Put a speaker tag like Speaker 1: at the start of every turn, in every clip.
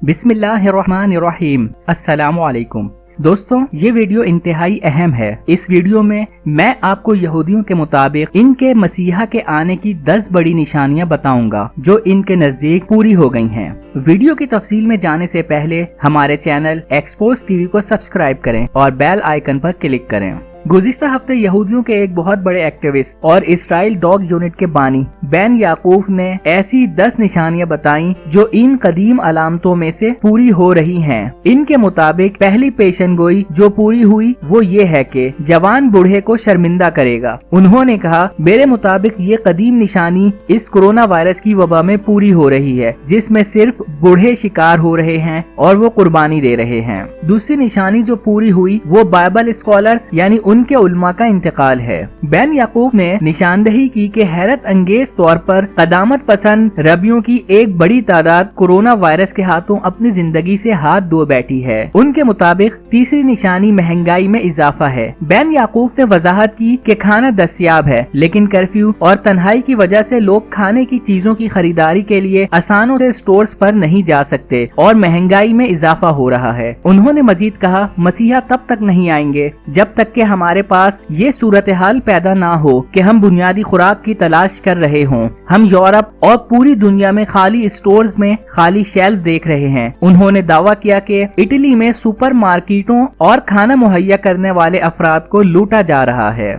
Speaker 1: बिस्मिल्लाहिर्रहमानिर्रहीम। अस्सलामु अलैकुम। दोस्तों, ये वीडियो इंतहाई अहम है। इस वीडियो में मैं आपको यहूदियों के मुताबिक इनके मसीहा के आने की 10 बड़ी निशानियां बताऊंगा जो इनके नजदीक पूरी हो गई हैं। वीडियो की तफसील में जाने से पहले हमारे चैनल एक्सपोज टीवी को सब्सक्राइब करें और बेल आइकन पर क्लिक करें। गुज़िश्ता हफ्ते यहूदियों के एक बहुत बड़े एक्टिविस्ट और इसराइल डॉग यूनिट के बानी बेन याकूफ ने ऐसी 10 निशानियां बताई जो इन कदीम अलामतों में से पूरी हो रही हैं। इनके मुताबिक पहली पेशनगोई जो पूरी हुई वो ये है कि जवान बूढ़े को शर्मिंदा करेगा। उन्होंने कहा, मेरे मुताबिक ये कदीम निशानी इस कोरोना वायरस की वबा में पूरी हो रही है, जिसमें सिर्फ बूढ़े शिकार हो रहे हैं और वो कुर्बानी दे रहे हैं। दूसरी निशानी जो पूरी हुई वो बाइबल स्कॉलर्स यानी उनके उलमा का इंतकाल है। बेन याकूब ने निशानदही की कि हैरत अंगेज तौर पर कदामत पसंद रबियों की एक बड़ी तादाद कोरोना वायरस के हाथों अपनी जिंदगी से हाथ धो बैठी है। उनके मुताबिक तीसरी निशानी महंगाई में इजाफा है। बेन याकूब ने वजाहत की कि खाना दस्तयाब है, लेकिन कर्फ्यू और तन्हाई की वजह से लोग खाने की चीजों की खरीदारी के लिए आसानों से स्टोर्स पर नहीं जा सकते और महंगाई में इजाफा हो रहा है। उन्होंने मजीद कहा, मसीहा तब तक नहीं आएंगे जब तक कि हमारे पास ये सूरत हाल पैदा ना हो कि हम बुनियादी खुराक की तलाश कर रहे हों। हम यूरोप और पूरी दुनिया में खाली स्टोर्स में खाली शेल्फ देख रहे हैं। उन्होंने दावा किया कि इटली में सुपर मार्केटों और खाना मुहैया करने वाले अफराद को लूटा जा रहा है।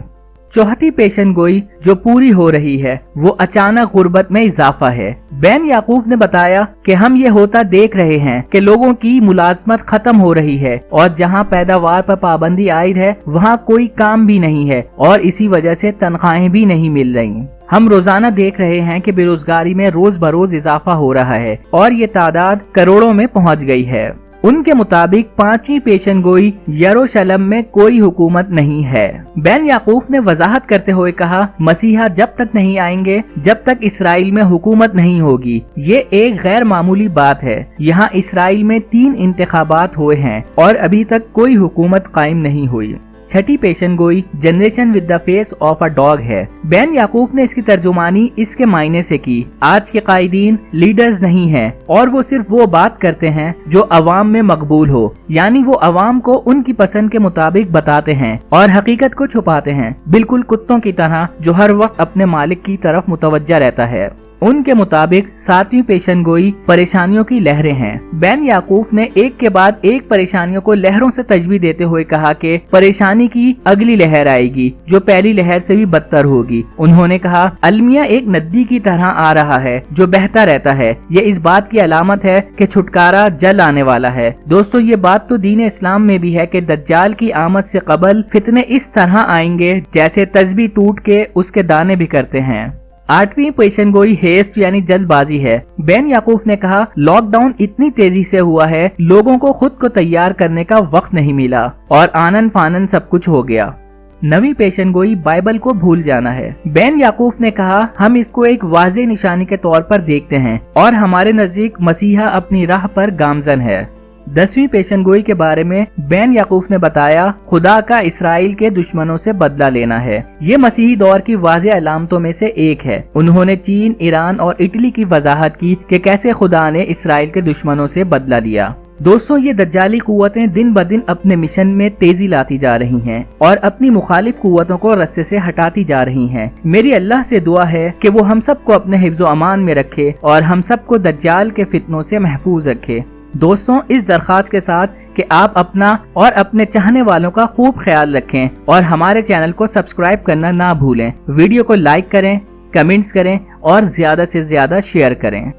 Speaker 1: चौथी पेशनगोई जो पूरी हो रही है वो अचानक गुर्बत में इजाफा है। बेन याकूब ने बताया कि हम ये होता देख रहे हैं कि लोगों की मुलाजमत खत्म हो रही है और जहां पैदावार पर पाबंदी आयद है वहां कोई काम भी नहीं है और इसी वजह से तनख्वाहें भी नहीं मिल रही। हम रोजाना देख रहे हैं कि बेरोजगारी में रोज बरोज इजाफा हो रहा है और ये तादाद करोड़ों में पहुंच गई है। उनके मुताबिक पांचवी पेशनगोई यरूशलेम में कोई हुकूमत नहीं है। बेन याकूब ने वजाहत करते हुए कहा, मसीहा जब तक नहीं आएंगे जब तक इसराइल में हुकूमत नहीं होगी। ये एक गैर मामूली बात है। यहाँ इसराइल में 3 इंतखाबात हुए हैं और अभी तक कोई हुकूमत कायम नहीं हुई। छठी पेशनगोई generation with the face of a dog है। बेन याकूब ने इसकी तर्जुमानी इसके मायने से की, आज के कायदीन लीडर्स नहीं हैं और वो सिर्फ वो बात करते हैं जो अवाम में मकबूल हो, यानी वो अवाम को उनकी पसंद के मुताबिक बताते हैं और हकीकत को छुपाते हैं, बिल्कुल कुत्तों की तरह जो हर वक्त अपने मालिक की तरफ मुतवज्जा रहता है। उनके मुताबिक 7वीं पेशनगोई परेशानियों की लहरें हैं। बेन याकूब ने एक के बाद एक परेशानियों को लहरों से तजवीज़ देते हुए कहा कि परेशानी की अगली लहर आएगी जो पहली लहर से भी बदतर होगी। उन्होंने कहा, अलमिया एक नदी की तरह आ रहा है जो बहता रहता है। ये इस बात की अलामत है कि छुटकारा जल्द आने वाला है। दोस्तों, ये बात तो दीन इस्लाम में भी है कि दज्जाल की आमद से कबल फितने इस तरह आएंगे जैसे तस्बीह टूट के उसके दाने बिखरते हैं। 8वीं पेशनगोई हेस्ट यानी जल्दबाजी है। बेन याकूब ने कहा, लॉकडाउन इतनी तेजी से हुआ है, लोगों को खुद को तैयार करने का वक्त नहीं मिला और आनन फानन सब कुछ हो गया। 9वीं पेशनगोई बाइबल को भूल जाना है। बेन याकूब ने कहा, हम इसको एक वाज़ेह निशानी के तौर पर देखते हैं और हमारे नजदीक मसीहा अपनी राह पर गामजन है। 10वीं पेशनगोई के बारे में बेन याकूब ने बताया, खुदा का इसराइल के दुश्मनों से बदला लेना है। ये मसीही दौर की वाज़ेह अलामतों में से एक है। उन्होंने चीन, ईरान और इटली की वजाहत की कि कैसे खुदा ने इसराइल के दुश्मनों से बदला लिया। दोस्तों, ये दज्जाली कुव्वतें दिन ब दिन अपने मिशन में तेजी लाती जा रही हैं और अपनी मुखालिफ कुव्वतों को रस्ते से हटाती जा रही हैं। मेरी अल्लाह से दुआ है कि वो हम सबको अपने हिफ्ज़ो अमान में रखे और हम सबको दज्जाल के फितनों से महफूज रखे। दोस्तों, इस दरख्वास्त के साथ कि आप अपना और अपने चाहने वालों का खूब ख्याल रखें और हमारे चैनल को सब्सक्राइब करना ना भूलें। वीडियो को लाइक करें, कमेंट्स करें और ज्यादा से ज्यादा शेयर करें।